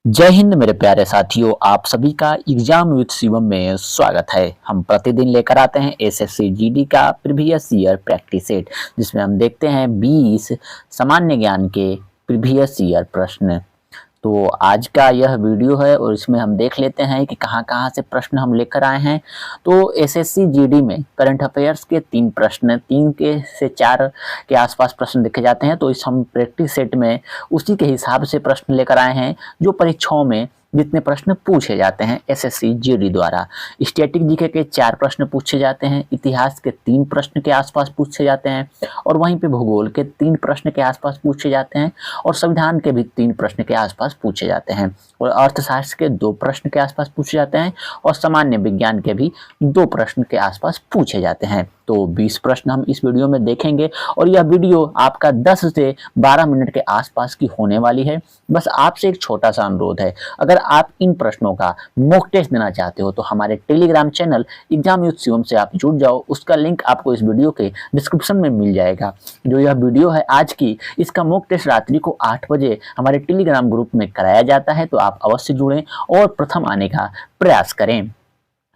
जय हिंद मेरे प्यारे साथियों, आप सभी का एग्जाम विद शिवम में स्वागत है। हम प्रतिदिन लेकर आते हैं एसएससी जीडी का प्रीवियस ईयर प्रैक्टिस सेट, जिसमें हम देखते हैं 20 सामान्य ज्ञान के प्रीवियस ईयर प्रश्न। तो आज का यह वीडियो है और इसमें हम देख लेते हैं कि कहाँ कहाँ से प्रश्न हम लेकर आए हैं। तो एसएससी जीडी में करंट अफेयर्स के 3 प्रश्न, 3 के से 4 के आसपास प्रश्न देखे जाते हैं। तो इस हम प्रैक्टिस सेट में उसी के हिसाब से प्रश्न लेकर आए हैं जो परीक्षाओं में जितने प्रश्न पूछे जाते हैं एसएससी जीडी द्वारा। स्टैटिक जीके के 4 प्रश्न पूछे जाते हैं, इतिहास के 3 प्रश्न के आसपास पूछे जाते हैं और वहीं पे भूगोल के 3 प्रश्न के आसपास पूछे जाते हैं और संविधान के भी 3 प्रश्न के आसपास पूछे जाते हैं और अर्थशास्त्र के 2 प्रश्न के आसपास पूछे जाते हैं और सामान्य विज्ञान के भी 2 प्रश्न के आसपास पूछे जाते हैं। तो 20 प्रश्न हम इस वीडियो में देखेंगे और यह वीडियो आपका 10 से 12 मिनट के आसपास की होने वाली है। बस आपसे एक छोटा सा अनुरोध है, अगर आप इन प्रश्नों का मॉक टेस्ट देना चाहते हो तो हमारे Telegram channel exam with Shivam से आप जुड़ जाओ। उसका लिंक आपको इस वीडियो के डिस्क्रिप्शन में मिल जाएगा। जो यह वीडियो है आज की, इसका मॉक टेस्ट रात्रि को 8 बजे हमारे टेलीग्राम ग्रुप में कराया जाता है, तो आप अवश्य जुड़ें और प्रथम आने का प्रयास करें।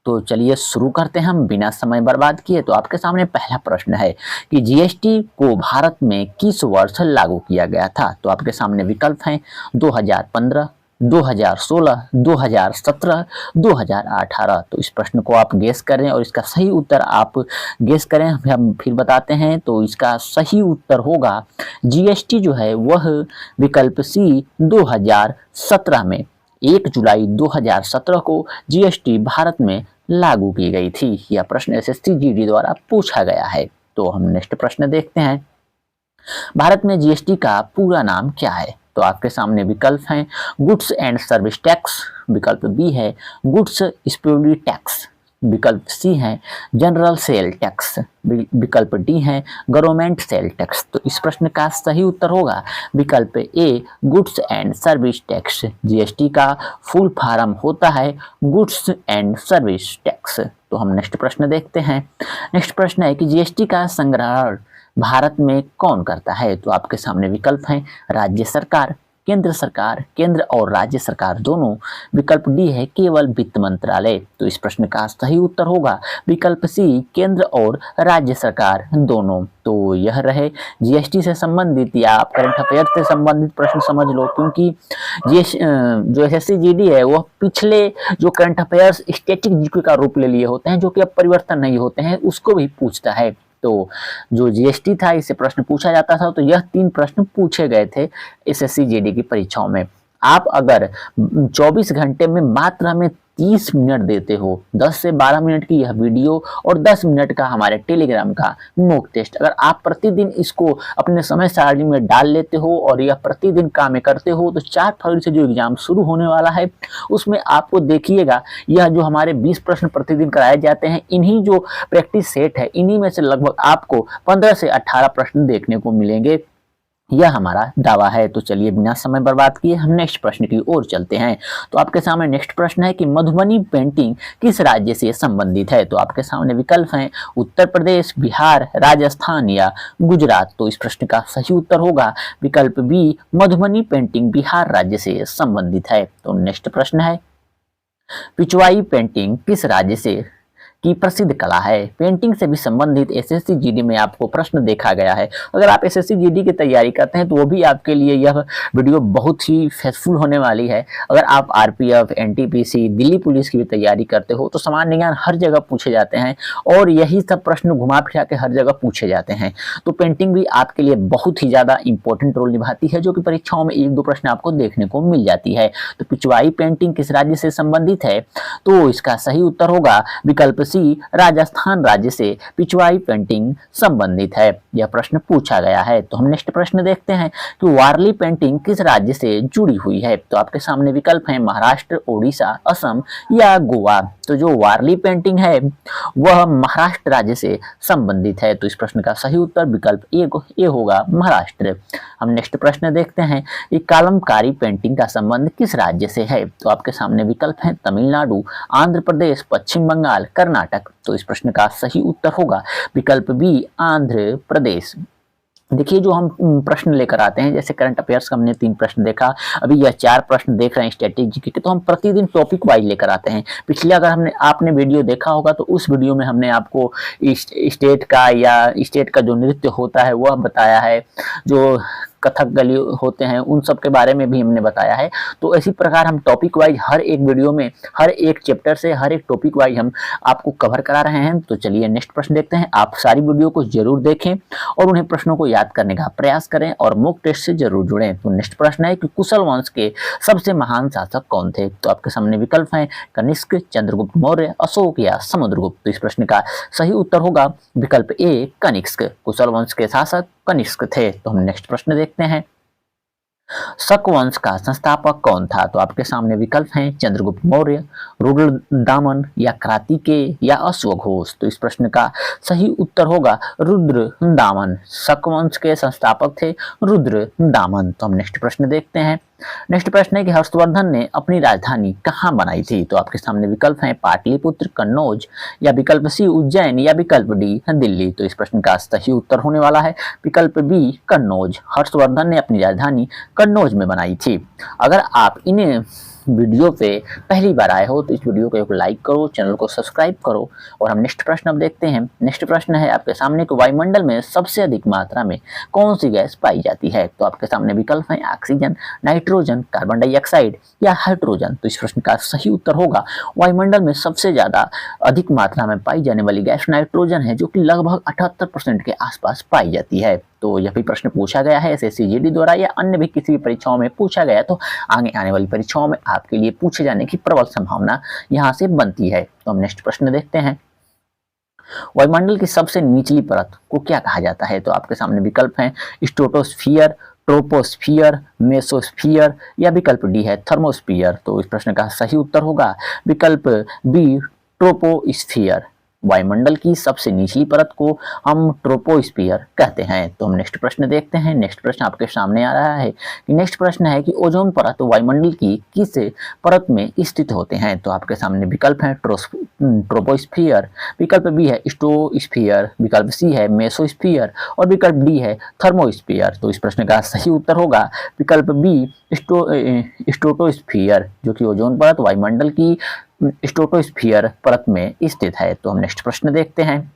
तो चलिए शुरू करते हैं हम बिना समय बर्बाद किए। तो आपके सामने पहला प्रश्न है कि जीएसटी को भारत में किस वर्ष लागू किया गया था। तो आपके सामने विकल्प हैं 2015, 2016, 2017, 2018। तो इस प्रश्न को आप गेस करें और इसका सही उत्तर आप गेस करें, हम फिर बताते हैं। तो इसका सही उत्तर होगा जीएसटी जो है वह विकल्प सी 2017 में 1 जुलाई 2017 को जीएसटी भारत में लागू की गई थी। यह प्रश्न एसएससी जीडी द्वारा पूछा गया है। तो हम नेक्स्ट प्रश्न देखते हैं, भारत में जीएसटी का पूरा नाम क्या है। तो आपके सामने विकल्प हैं गुड्स एंड सर्विस टैक्स, विकल्प बी है गुड्स स्प्यूरी टैक्स, विकल्प सी है जनरल सेल टैक्स, विकल्प डी है गवर्नमेंट सेल टैक्स। तो इस प्रश्न का सही उत्तर होगा विकल्प A goods and service tax. GST का फुल फॉर्म होता है गुड्स एंड सर्विस टैक्स। तो हम नेक्स्ट प्रश्न देखते हैं। नेक्स्ट प्रश्न है कि जीएसटी का संग्रहण भारत में कौन करता है। तो आपके सामने विकल्प हैं राज्य सरकार, केंद्र और राज्य सरकार दोनों, विकल्प डी है केवल वित्त मंत्रालय। तो इस प्रश्न का सही उत्तर होगा विकल्प सी केंद्र और राज्य सरकार दोनों। तो यह रहे जीएसटी से संबंधित या करंट अफेयर से संबंधित प्रश्न समझ लो, क्योंकि जो एसएससी जीडी है वह पिछले जो करंट अफेयर्स स्टैटिक जीके का रूप ले लिए होते हैं, जो कि अब परिवर्तन नहीं होते हैं, उसको भी पूछता है। तो जो जीएसटी था इससे प्रश्न पूछा जाता था। तो यह 3 प्रश्न पूछे गए थे एसएससी जीडी की परीक्षाओं में। आप अगर 24 घंटे में मात्र हमें 30 मिनट देते हो, 10 से 12 मिनट की यह वीडियो और 10 मिनट का हमारे टेलीग्राम का मॉक टेस्ट, अगर आप प्रतिदिन इसको अपने समय सारणी में डाल लेते हो और यह प्रतिदिन काम करते हो, तो 4 फरवरी से जो एग्जाम शुरू होने वाला है उसमें आपको देखिएगा यह जो हमारे 20 प्रश्न प्रतिदिन कराए जाते हैं, इन्हीं जो प्रैक्टिस सेट है इन्हीं में से लगभग आपको 15 से 18 प्रश्न देखने को मिलेंगे, यह हमारा दावा है। तो चलिए बिना समय बर्बाद किए हम नेक्स्ट प्रश्न की ओर चलते हैं। तो आपके सामने नेक्स्ट प्रश्न है कि मधुबनी पेंटिंग किस राज्य से संबंधित है। तो आपके सामने विकल्प हैं उत्तर प्रदेश, बिहार, राजस्थान या गुजरात। तो इस प्रश्न का सही उत्तर होगा विकल्प बी मधुबनी पेंटिंग बिहार राज्य से संबंधित है। तो नेक्स्ट प्रश्न है पिचवाई पेंटिंग किस राज्य से की प्रसिद्ध कला है। पेंटिंग से भी संबंधित एसएससी जीडी में आपको प्रश्न देखा गया है। अगर आप एसएससी जीडी की तैयारी करते हैं तो वो भी आपके लिए यह वीडियो बहुत ही फेसफुल होने वाली है। अगर आप आरपीएफ, एनटीपीसी, दिल्ली पुलिस की भी तैयारी करते हो तो सामान्य ज्ञान हर जगह पूछे जाते हैं और यही सब प्रश्न घुमा फिरा के हर जगह पूछे जाते हैं। तो पेंटिंग भी आपके लिए बहुत ही ज़्यादा इंपॉर्टेंट रोल निभाती है, जो कि परीक्षाओं में 1-2 प्रश्न आपको देखने को मिल जाती है। तो पिचवाई पेंटिंग किस राज्य से संबंधित है। तो इसका सही उत्तर होगा विकल्प राजस्थान राज्य से पिचवाई पेंटिंग संबंधित है। यह प्रश्न पूछा गया है। तो हम नेक्स्ट प्रश्न देखते हैं कि वारली पेंटिंग किस राज्य से जुड़ी हुई है। तो आपके सामने विकल्प हैं महाराष्ट्र, ओडिशा, असम या गोवा। तो जो वारली पेंटिंग है वह महाराष्ट्र राज्य से संबंधित है। तो इस प्रश्न का सही उत्तर विकल्प ए होगा महाराष्ट्र। हम नेक्स्ट प्रश्न देखते हैं कि कलमकारी पेंटिंग का संबंध किस राज्य से है। तो आपके सामने विकल्प हैं तमिलनाडु, आंध्र प्रदेश, पश्चिम बंगाल, कर्नाटक। तो इस प्रश्न का सही उत्तर होगा विकल्प बी आंध्र प्रदेश। देखिए जो हम प्रश्न लेकर आते हैं, जैसे करंट अफेयर्स का हमने 3 प्रश्न देखा, अभी यह 4 प्रश्न देख रहे हैं स्ट्रेटेजी के, तो हम प्रतिदिन टॉपिक वाइज लेकर आते हैं। पिछले अगर हमने आपने वीडियो देखा होगा तो उस वीडियो में हमने आपको स्टेट का या स्टेट का जो नृत्य होता है वह बताया है, जो कथक गली होते हैं उन सब के बारे में भी हमने बताया है। तो इसी प्रकार हम टॉपिक वाइज हर एक वीडियो में हर एक चैप्टर से हर एक टॉपिक वाइज हम आपको कवर करा रहे हैं। तो चलिए नेक्स्ट प्रश्न देखते हैं। आप सारी वीडियो को जरूर देखें और उन्हें प्रश्नों को याद करने का प्रयास करें और मॉक टेस्ट से जरूर जुड़ें। तो नेक्स्ट प्रश्न है कि कुशल वंश के सबसे महान शासक कौन थे? तो आपके सामने विकल्प हैं कनिष्क, चंद्रगुप्त मौर्य, अशोक या समुद्रगुप्त। तो इस प्रश्न का सही उत्तर होगा विकल्प ए कनिष्क। कुशल वंश के शासक कनिष्क थे। तो हम नेक्स्ट प्रश्न देखते हैं। शक वंश का संस्थापक कौन था? तो आपके सामने विकल्प हैं चंद्रगुप्त मौर्य, रुद्रदामन या कार्तिकेय या अश्वघोष। तो इस प्रश्न का सही उत्तर होगा रुद्रदामन। शक वंश के संस्थापक थे रुद्रदामन। तो हम नेक्स्ट प्रश्न देखते हैं। नेक्स्ट प्रश्न है कि हर्षवर्धन ने अपनी राजधानी कहाँ बनाई थी? तो आपके सामने विकल्प हैं पाटलिपुत्र, कन्नौज या विकल्प सी उज्जैन या विकल्प डी दिल्ली। तो इस प्रश्न का सही उत्तर होने वाला है विकल्प बी कन्नौज। हर्षवर्धन ने अपनी राजधानी कन्नौज में बनाई थी। अगर आप इन्हें वीडियो पे पहली बार आए हो तो इस वीडियो को एक लाइक करो, चैनल को सब्सक्राइब करो। और हम नेक्स्ट प्रश्न अब देखते हैं। नेक्स्ट प्रश्न है आपके सामने कि वायुमंडल में सबसे अधिक मात्रा में कौन सी गैस पाई जाती है? तो आपके सामने विकल्प हैं ऑक्सीजन, नाइट्रोजन, कार्बन डाइऑक्साइड या हाइड्रोजन। तो इस प्रश्न का सही उत्तर होगा वायुमंडल में सबसे ज्यादा अधिक मात्रा में पाई जाने वाली गैस नाइट्रोजन है, जो कि लगभग 78% के आसपास पाई जाती है। तो यह भी प्रश्न पूछा गया है एसएससी जीडी द्वारा या अन्य भी किसी भी परीक्षाओं में पूछा गया, तो आगे आने वाली परीक्षाओं में आपके लिए पूछे जाने की प्रबल संभावना यहां से बनती है। तो हम नेक्स्ट प्रश्न देखते हैं। वायुमंडल की सबसे निचली परत को क्या कहा जाता है? तो आपके सामने विकल्प हैं स्ट्रेटोस्फियर, ट्रोपोस्फियर, मेसोस्फियर या विकल्प डी है थर्मोस्फियर। तो इस प्रश्न का सही उत्तर होगा विकल्प बी ट्रोपोस्फियर। वायुमंडल की सबसे निचली परत को हम ट्रोपोस्फियर कहते हैं। तो हम नेक्स्ट प्रश्न देखते हैं। नेक्स्ट प्रश्न आपके सामने आ रहा है कि नेक्स्ट प्रश्न है कि ओजोन परत वायुमंडल की किस परत में स्थित होते हैं? तो आपके सामने विकल्प हैं ट्रोपोस्फियर, विकल्प बी है स्ट्रोस्फियर, विकल्प सी है मेसोस्फियर और विकल्प डी है थर्मोस्फियर। तो इस प्रश्न का सही उत्तर होगा विकल्प बी स्ट्रेटोस्फियर, जो कि ओजोन परत वायुमंडल की स्ट्रेटोस्फियर परत में स्थित है। तो हम नेक्स्ट प्रश्न देखते हैं।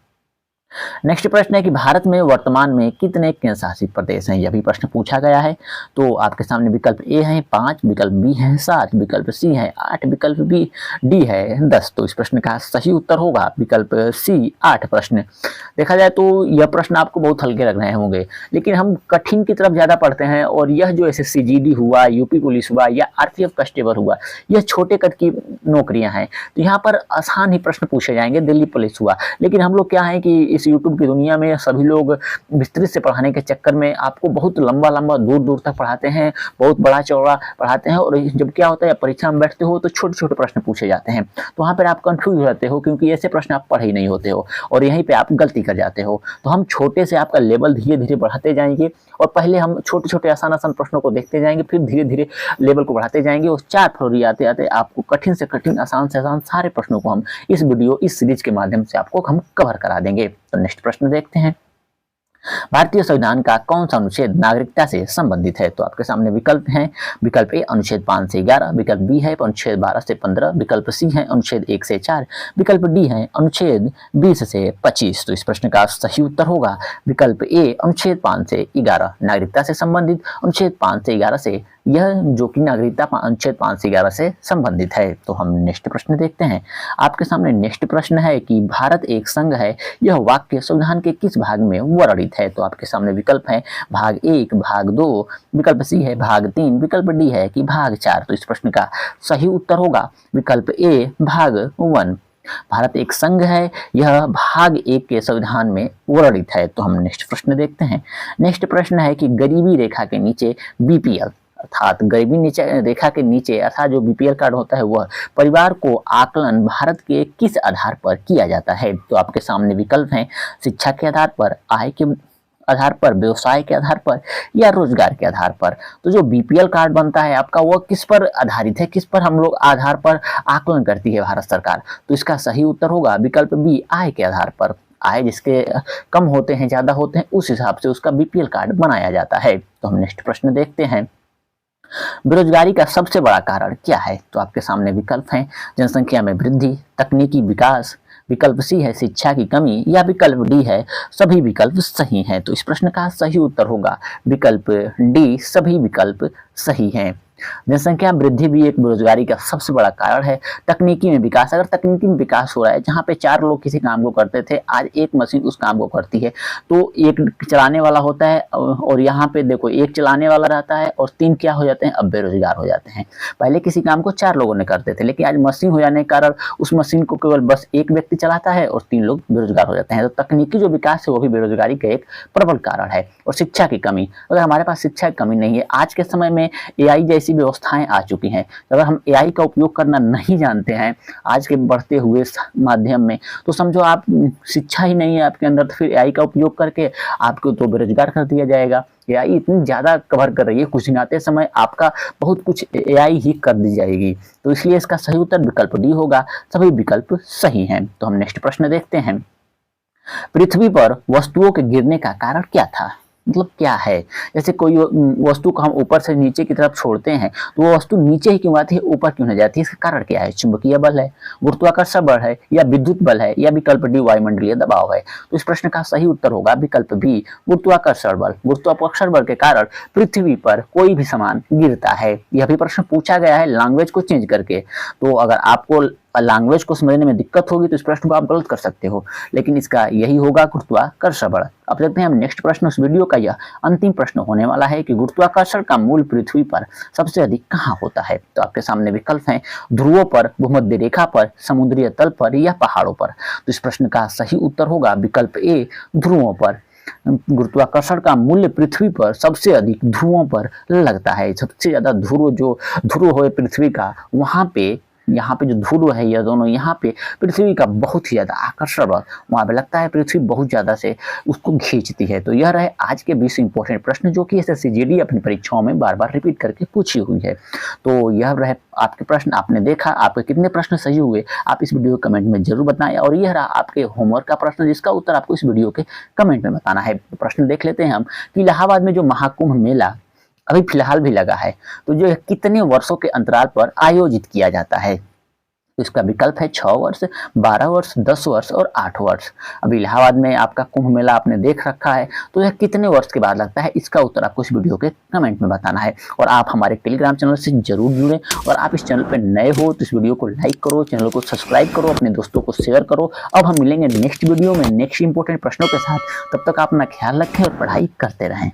नेक्स्ट प्रश्न है कि भारत में वर्तमान में कितने केंद्र शासित प्रदेश हैं? यह भी प्रश्न पूछा गया है। तो आपके सामने विकल्प ए है 5, विकल्प बी है 7, विकल्प सी है 8, विकल्प बी डी है 10। तो इस प्रश्न का सही उत्तर होगा विकल्प सी 8 प्रश्न। देखा जाए तो यह प्रश्न आपको बहुत हल्के लग रहे होंगे, लेकिन हम कठिन की तरफ ज्यादा पढ़ते हैं और यह जो एसएससी जीडी हुआ, यूपी पुलिस हुआ या आरपीएफ कांस्टेबल हुआ, यह छोटे कद की नौकरियां हैं। तो यहाँ पर आसान ही प्रश्न पूछे जाएंगे। दिल्ली पुलिस हुआ, लेकिन हम लोग क्या है कि इस यूट्यूब की दुनिया में सभी लोग विस्तृत से पढ़ाने के चक्कर में आपको बहुत लंबा लंबा दूर दूर तक पढ़ाते हैं, बहुत बड़ा चौड़ा पढ़ाते हैं। और जब क्या होता है परीक्षा में बैठते हो तो छोटे छोटे प्रश्न पूछे जाते हैं, तो वहाँ पर आप कंफ्यूज हो जाते हो क्योंकि ऐसे प्रश्न आप पढ़े ही नहीं होते हो और यहीं पे आप गलती कर जाते हो। तो हम छोटे से आपका लेवल धीरे धीरे बढ़ाते जाएंगे और पहले हम छोटे छोटे आसान आसान प्रश्नों को देखते जाएंगे, फिर धीरे धीरे लेवल को बढ़ाते जाएंगे और 4 फरवरी आते आते आपको कठिन से कठिन, आसान से आसान सारे प्रश्नों को हम इस वीडियो, इस सीरीज के माध्यम से आपको हम कवर करा देंगे। तो नेक्स्ट प्रश्न देखते हैं। भारतीय संविधान का कौन सा अनुच्छेद नागरिकता से संबंधित है? तो आपके सामने विकल्प हैं। विकल्प ए अनुच्छेद 5 से 11, विकल्प बी है अनुच्छेद 12 से 15, विकल्प सी है अनुच्छेद 1 से 4, विकल्प डी है अनुच्छेद 20 से 25। तो इस प्रश्न का सही उत्तर होगा विकल्प ए अनुच्छेद 5 से 11। नागरिकता से संबंधित अनुच्छेद 5 से 11 से, यह जो कि नागरिकता अनुच्छेद 5 से 11 से संबंधित है। तो हम नेक्स्ट प्रश्न देखते हैं। आपके सामने नेक्स्ट प्रश्न है कि भारत एक संघ है, यह वाक्य संविधान के किस भाग में वर्णित है? तो आपके सामने विकल्प है भाग 1, भाग 2, विकल्प सी है भाग 3, विकल्प डी है कि भाग 4। तो इस प्रश्न का सही उत्तर होगा विकल्प ए भाग 1। भारत एक संघ है, यह भाग 1 के संविधान में वर्णित है। तो हम नेक्स्ट प्रश्न देखते हैं। नेक्स्ट प्रश्न है कि गरीबी रेखा के नीचे बीपीएल अर्थात गरीबी नीचे रेखा के नीचे अर्थात जो बीपीएल कार्ड होता है वह परिवार को आकलन भारत के किस आधार पर किया जाता है? तो आपके सामने विकल्प हैं शिक्षा के आधार पर, आय के आधार पर, व्यवसाय के आधार पर या रोजगार के आधार पर। तो जो बीपीएल कार्ड बनता है आपका वह किस पर आधारित है, किस पर हम लोग आधार पर आकलन करती है भारत सरकार? तो इसका सही उत्तर होगा विकल्प बी आय के आधार पर। आय जिसके कम होते हैं, ज़्यादा होते हैं, उस हिसाब से उसका बीपीएल कार्ड बनाया जाता है। तो हम नेक्स्ट प्रश्न देखते हैं, बेरोजगारी का सबसे बड़ा कारण क्या है? तो आपके सामने विकल्प हैं, जनसंख्या में वृद्धि, तकनीकी विकास, विकल्प सी है शिक्षा की कमी, या विकल्प डी है सभी विकल्प सही हैं। तो इस प्रश्न का सही उत्तर होगा विकल्प डी, सभी विकल्प सही हैं। जनसंख्या वृद्धि भी एक बेरोजगारी का सबसे बड़ा कारण है। तकनीकी में विकास, अगर तकनीकी में विकास हो रहा है, जहाँ पे 4 लोग किसी काम को करते थे, आज एक मशीन उस काम को करती है, तो एक चलाने वाला होता है, और यहाँ पे देखो एक चलाने वाला रहता है और 3 क्या हो जाते हैं, अब बेरोजगार हो जाते हैं। पहले किसी काम को 4 लोगों ने करते थे, लेकिन आज मशीन हो जाने के कारण उस मशीन को केवल बस एक व्यक्ति चलाता है और 3 लोग बेरोजगार हो जाते हैं। तो तकनीकी जो विकास है वो भी बेरोजगारी का एक प्रबल कारण है। और शिक्षा की कमी, अगर हमारे पास शिक्षा की कमी नहीं है, आज के समय में एआई जैसी व्यवस्थाएं आ चुकी हैं, अगर हम एआई का उपयोग करना नहीं जानते हैं आज के बढ़ते हुए माध्यम में, तो समझो आप शिक्षा ही नहीं है आपके अंदर, तो फिर एआई का उपयोग करके आपको तो बेरोजगार कर दिया जाएगा। एआई इतनी ज़्यादा कवर कर रही है, कुछ दिन आते समय आपका बहुत कुछ एआई ही कर दी जाएगी। तो इसलिए इसका सही उत्तर विकल्प डी होगा, सभी विकल्प सही हैं। तो हम नेक्स्ट प्रश्न देखते हैं, पृथ्वी पर वस्तुओं के गिरने का कारण क्या था? मतलब क्या है? जैसे कोई वस्तु को हम ऊपर से नीचे की तरफ छोड़ते हैं, तो वो वस्तु नीचे ही क्यों आती है, ऊपर क्यों नहीं जाती है? इसका कारण क्या है? चुंबकीय बल है, गुरुत्वाकर्षण बल है, या विद्युत बल है, या विकल्प डी वायुमंडलीय दबाव है? तो इस प्रश्न का सही उत्तर होगा विकल्प बी, गुरुत्वाकर्षण बल। गुरुत्वाकर्षण बल के कारण पृथ्वी पर कोई भी सामान गिरता है। यह भी प्रश्न पूछा गया है लैंग्वेज को चेंज करके, तो अगर आपको लैंग्वेज को समझने में दिक्कत होगी तो इस प्रश्न को आप गलत कर सकते हो, लेकिन इसका यही होगा गुरुत्वाकर्षण बल। अब देखते हैं हम नेक्स्ट प्रश्न, उस वीडियो का यह अंतिम प्रश्न होने वाला है कि गुरुत्वाकर्षण का मूल पृथ्वी पर सबसे अधिक कहाँ होता है? तो आपके सामने विकल्प हैं, ध्रुवों पर, भूमध्य रेखा पर, समुद्रीय तल पर, या पहाड़ों पर? तो इस प्रश्न का सही उत्तर होगा विकल्प ए, ध्रुवों पर। गुरुत्वाकर्षण का मूल्य पृथ्वी पर सबसे अधिक ध्रुवों पर लगता है। सबसे ज्यादा ध्रुव है पृथ्वी का, वहां पे यहाँ पे जो ध्रुव है, यह दोनों यहाँ पे पृथ्वी का बहुत ही ज्यादा आकर्षण बल वहां पे लगता है, पृथ्वी बहुत ज्यादा से उसको खींचती है। तो यह रहे आज के 20 इंपॉर्टेंट प्रश्न जो कि एसएससी जीडी अपनी परीक्षाओं में बार बार रिपीट करके पूछी हुई है। तो यह रहे आपके प्रश्न, आपने देखा आपके कितने प्रश्न सही हुए, आप इस वीडियो के कमेंट में जरूर बताएं। और यह रहा आपके होमवर्क का प्रश्न, जिसका उत्तर आपको इस वीडियो के कमेंट में बताना है। तो प्रश्न देख लेते हैं हम कि इलाहाबाद में जो महाकुंभ मेला अभी फिलहाल भी लगा है, तो जो कितने वर्षों के अंतराल पर आयोजित किया जाता है? तो इसका विकल्प है 6 वर्ष, 12 वर्ष, 10 वर्ष और 8 वर्ष। अभी इलाहाबाद में आपका कुंभ मेला आपने देख रखा है, तो यह कितने वर्ष के बाद लगता है, इसका उत्तर आपको इस वीडियो के कमेंट में बताना है। और आप हमारे टेलीग्राम चैनल से जरूर जुड़ें, और आप इस चैनल पर नए हो तो इस वीडियो को लाइक करो, चैनल को सब्सक्राइब करो, अपने दोस्तों को शेयर करो। अब हम मिलेंगे नेक्स्ट वीडियो में नेक्स्ट इंपॉर्टेंट प्रश्नों के साथ। तब तक आप अपना ख्याल रखें और पढ़ाई करते रहें।